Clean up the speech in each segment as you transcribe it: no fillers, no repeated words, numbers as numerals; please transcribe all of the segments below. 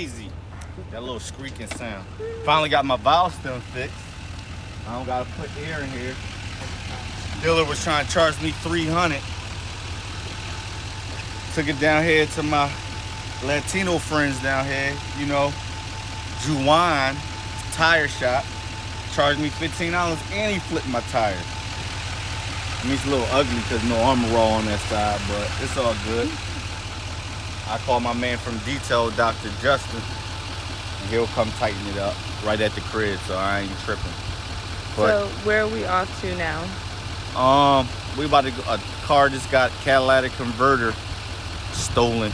crazy. That little squeaking sound. Finally got my valve stem fixed. I don't gotta put air in here. Dealer was trying to charge me $300. Took it down here to my Latino friends down here, you know, Juwan tire shop. Charged me $15 and he flipped my tires. I mean, it's a little ugly because no armor roll on that side, but it's all good. I called my man from detail, Dr. Justin, and he'll come tighten it up right at the crib, so I ain't tripping. But, so where are we off to now? We about to go, a car just got catalytic converter stolen,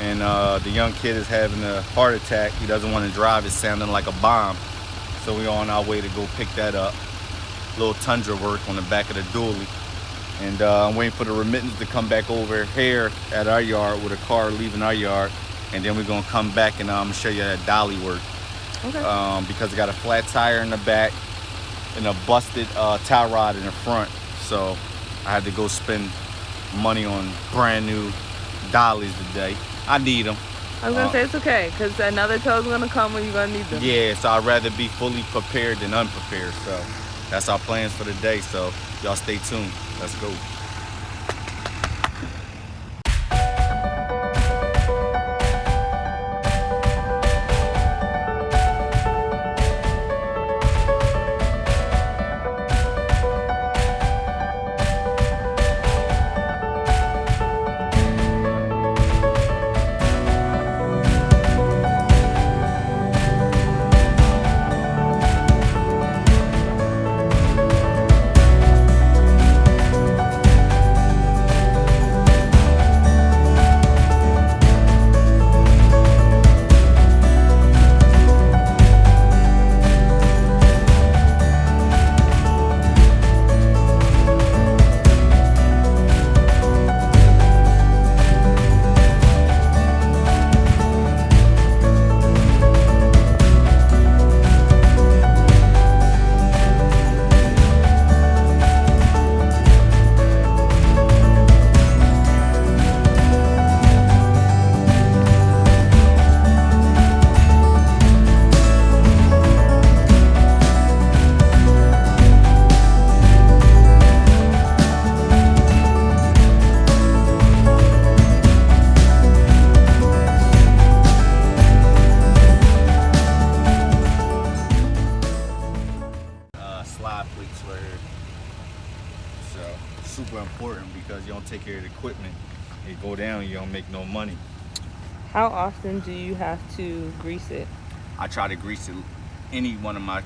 and the young kid is having a heart attack. He doesn't want to drive, it's sounding like a bomb. So we're on our way to go pick that up. Little Tundra work on the back of the dually. And I'm waiting for the remittance to come back over here at our yard with a car leaving our yard. And then we're gonna come back and I'm gonna show you that dolly work. Okay. Because it got a flat tire in the back and a busted tie rod in the front. So I had to go spend money on brand new dollies today. I need them. I was gonna say it's okay, because another tow's gonna come when you're gonna need them. Yeah, so I'd rather be fully prepared than unprepared. So that's our plans for the day. So y'all stay tuned. Let's go. Super important because you don't take care of the equipment, it go down, you don't make no money. How often do you have to grease it? I try to grease it, any one of my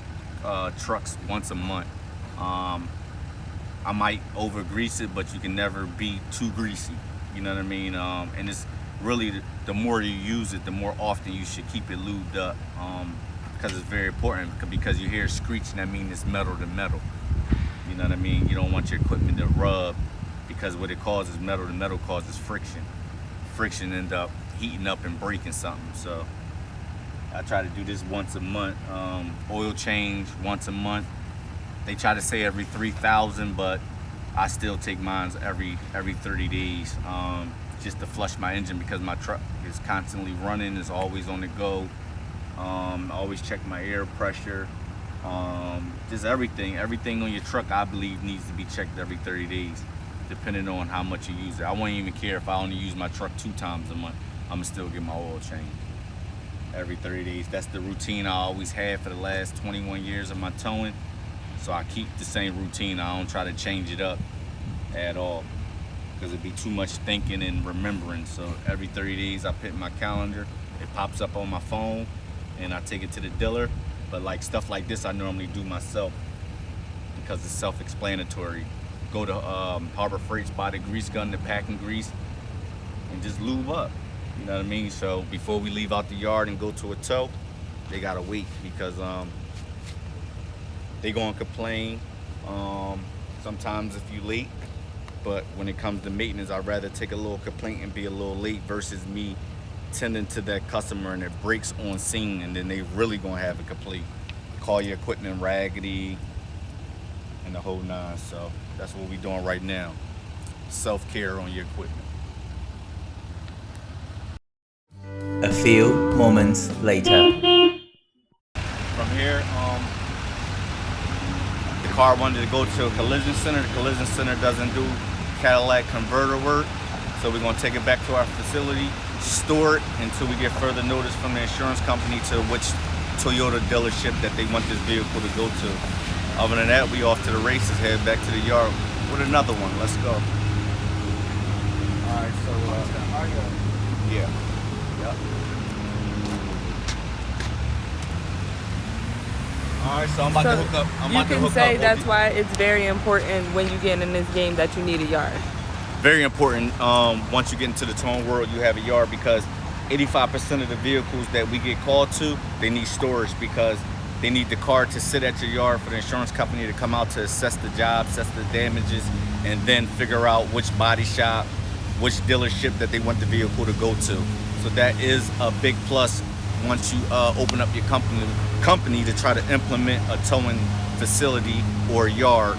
trucks once a month. I might over grease it, but you can never be too greasy, you know what I mean? And it's really, the more you use it, the more often you should keep it lubed up, because it's very important, because you hear screeching, that means it's metal to metal. You know what I mean? You don't want your equipment to rub, because what it causes, metal to metal, causes friction. Friction ends up heating up and breaking something. So I try to do this once a month. Oil change once a month. They try to say every 3,000, but I still take mine every 30 days, just to flush my engine, because my truck is constantly running, is always on the go. I always check my air pressure. Just everything on your truck, I believe, needs to be checked every 30 days, depending on how much you use it. I wouldn't even care if I only use my truck 2 times a month. I'm gonna still get my oil changed every 30 days. That's the routine I always had for the last 21 years of my towing. So I keep the same routine. I don't try to change it up at all, because it'd be too much thinking and remembering. So every 30 days I put in my calendar, it pops up on my phone, and I take it to the dealer. But like stuff like this, I normally do myself, because it's self-explanatory. Go to Harbor Freight's, buy the grease gun, the packing grease, and just lube up. You know what I mean? So before we leave out the yard and go to a tow, they gotta wait, because they gonna complain sometimes if you late. But when it comes to maintenance, I'd rather take a little complaint and be a little late versus me tending to that customer and it breaks on scene, and then they really gonna have a complaint. Call your equipment raggedy and the whole nine. So that's what we doing right now. Self-care on your equipment. A few moments later. From here, the car wanted to go to a collision center. The collision center doesn't do Cadillac converter work, so we're gonna take it back to our facility, store it until we get further notice from the insurance company to which Toyota dealership that they want this vehicle to go to. Other than that, we off to the races, head back to the yard with another one. Let's go. All right, so yeah, yep. All right, so I'm about to hook up. You can say that's why it's very important when you get in this game that you need a yard. Very important. Once you get into the towing world, you have a yard, because 85% of the vehicles that we get called to, they need storage, because they need the car to sit at your yard for the insurance company to come out to assess the job, assess the damages, and then figure out which body shop, which dealership that they want the vehicle to go to. So that is a big plus once you open up your company to try to implement a towing facility or yard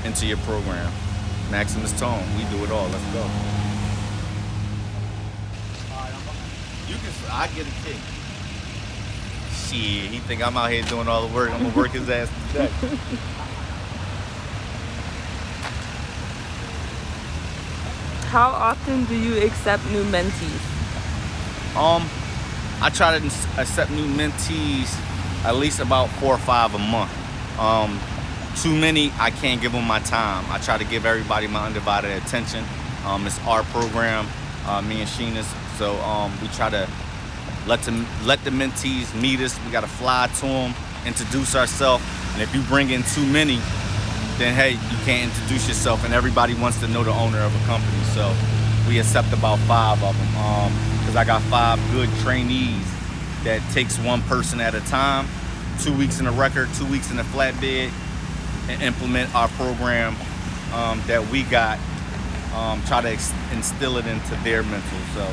into your program. Maximus Tow, we do it all. Let's go. You can. I get a kick. Shit, he think I'm out here doing all the work. I'm gonna work his ass today. How often do you accept new mentees? I try to accept new mentees at least about 4 or 5 a month. Too many, I can't give them my time. I try to give everybody my undivided attention. It's our program, me and Sheena's. So we try to let the mentees meet us. We got to fly to them, introduce ourselves. And if you bring in too many, then hey, you can't introduce yourself, and everybody wants to know the owner of a company. So we accept about 5 of them, because I got 5 good trainees that takes one person at a time, 2 weeks in a record, 2 weeks in a flatbed, and implement our program that we got, try to instill it into their mental. So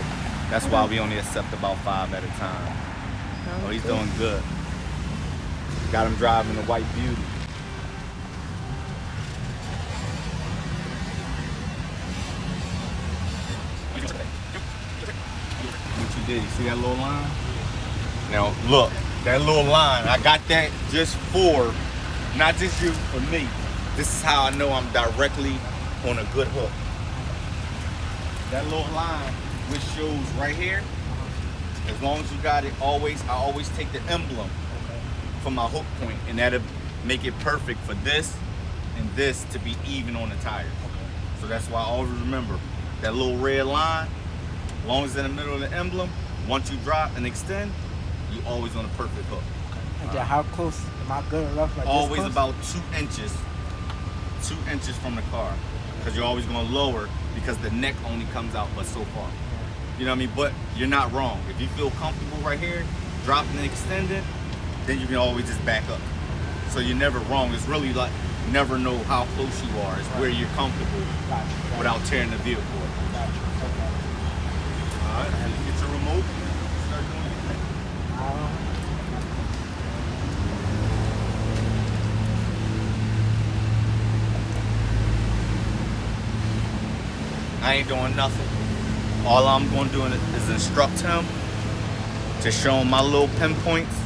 that's why we only accept about 5 at a time. Oh, he's doing good. Got him driving the White Beauty. What you did, you see that little line? Now look, that little line, I got that just for, not just you, for me. This is how I know I'm directly on a good hook. That little line, which shows right here, as long as you got it, I always take the emblem from my hook point, and that'll make it perfect for this and this to be even on the tires. So that's why I always remember that little red line, as long as it's in the middle of the emblem, once you drop and extend, you always on a perfect hook. And how close am I good enough? Like always this about 2 inches. 2 inches from the car, because you're always going to lower, because the neck only comes out but so far. You know what I mean? But you're not wrong. If you feel comfortable right here, dropping and extending, then you can always just back up. So you're never wrong. It's really like you never know how close you are. It's where you're comfortable without tearing the vehicle up. All right, so you get your remote, start doing your thing. I ain't doing nothing. All I'm going to do is instruct him to show him my little pinpoints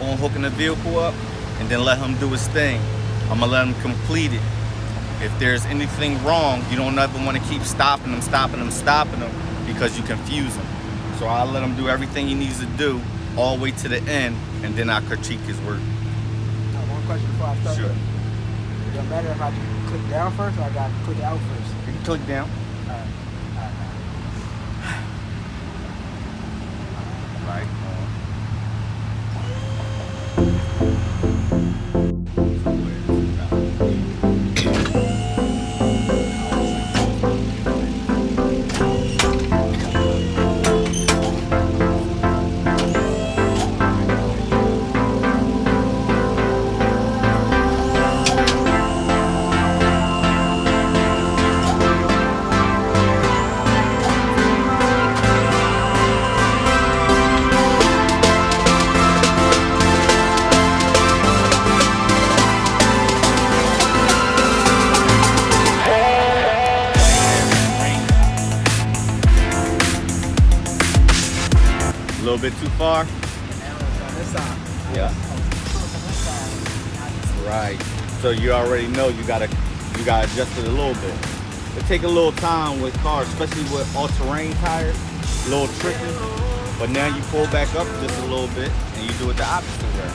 on hooking the vehicle up, and then let him do his thing. I'm going to let him complete it. If there's anything wrong, you don't ever want to keep stopping him, because you confuse him. So I'll let him do everything he needs to do all the way to the end, and then I'll critique his work. One question before I start. Sure. It doesn't matter if I click down first or I got to click out first. You can click down. Right. little bit too far? And now it's on this side. Yeah. On this side. Right. So you already know you gotta adjust it a little bit. It take a little time with cars, especially with all-terrain tires. A little tricky. But now you pull back up just a little bit and you do it the opposite way.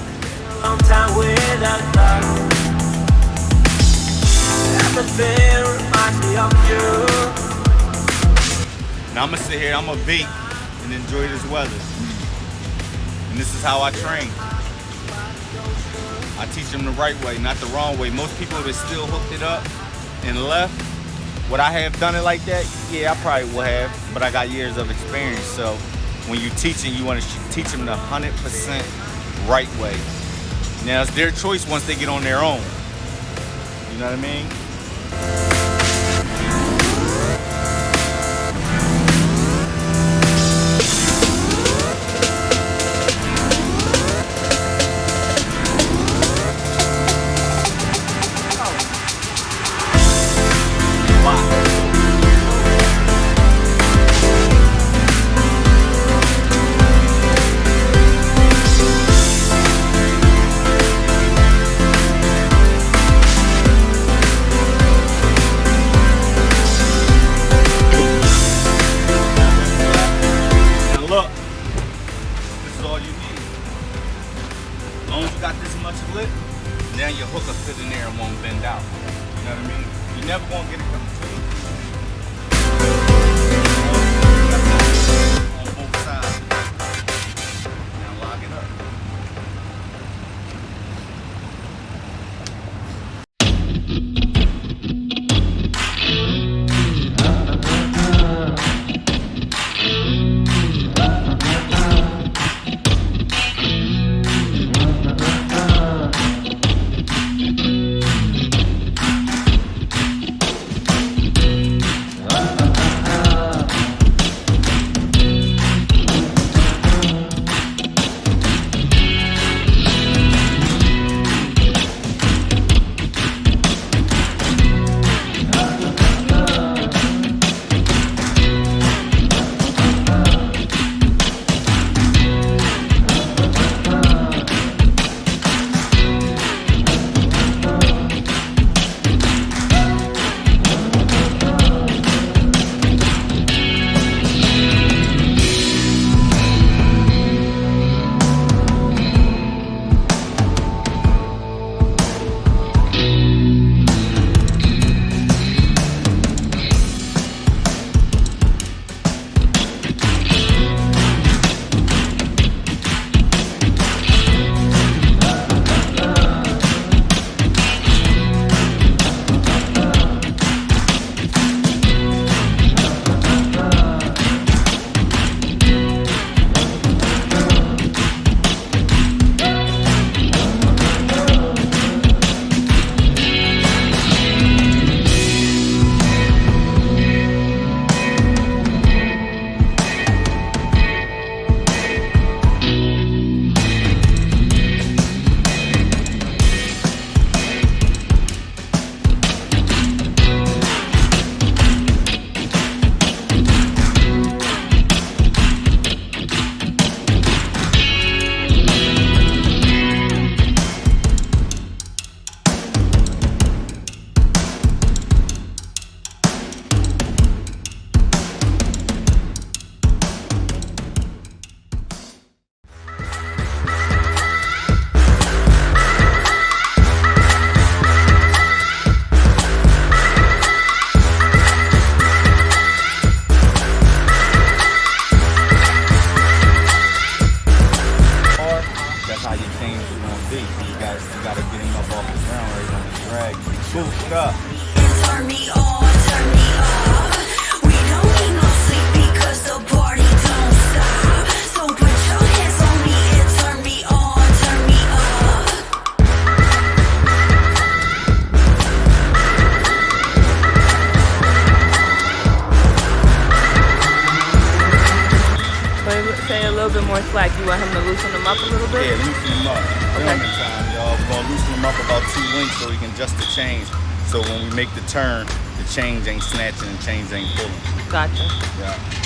Long time without love. Everything reminds me of you. Now I'm gonna sit here, I'm gonna bake and enjoy this weather. And this is how I train. I teach them the right way, not the wrong way. Most people that still hooked it up and left, would I have done it like that? Yeah, I probably would have, but I got years of experience. So when you're teaching, you want to teach them the 100% right way. Now it's their choice once they get on their own. You know what I mean? Now your hook will fit in there and won't bend out. You know what I mean? You're never gonna get it complete on both sides. Now lock it up. Boost it up. Turn me on, turn me off. We don't need no sleep because the party don't stop. So put your hands on me and turn me on, turn me off. But say a little bit more slack. You want him to loosen them up a little bit? Yeah, loosen them up. Okay. Filming time, y'all. We're gonna loosen them up about 2 links so we can adjust the change. So when we make the turn, the change ain't snatching and change ain't pulling. Gotcha. Yeah.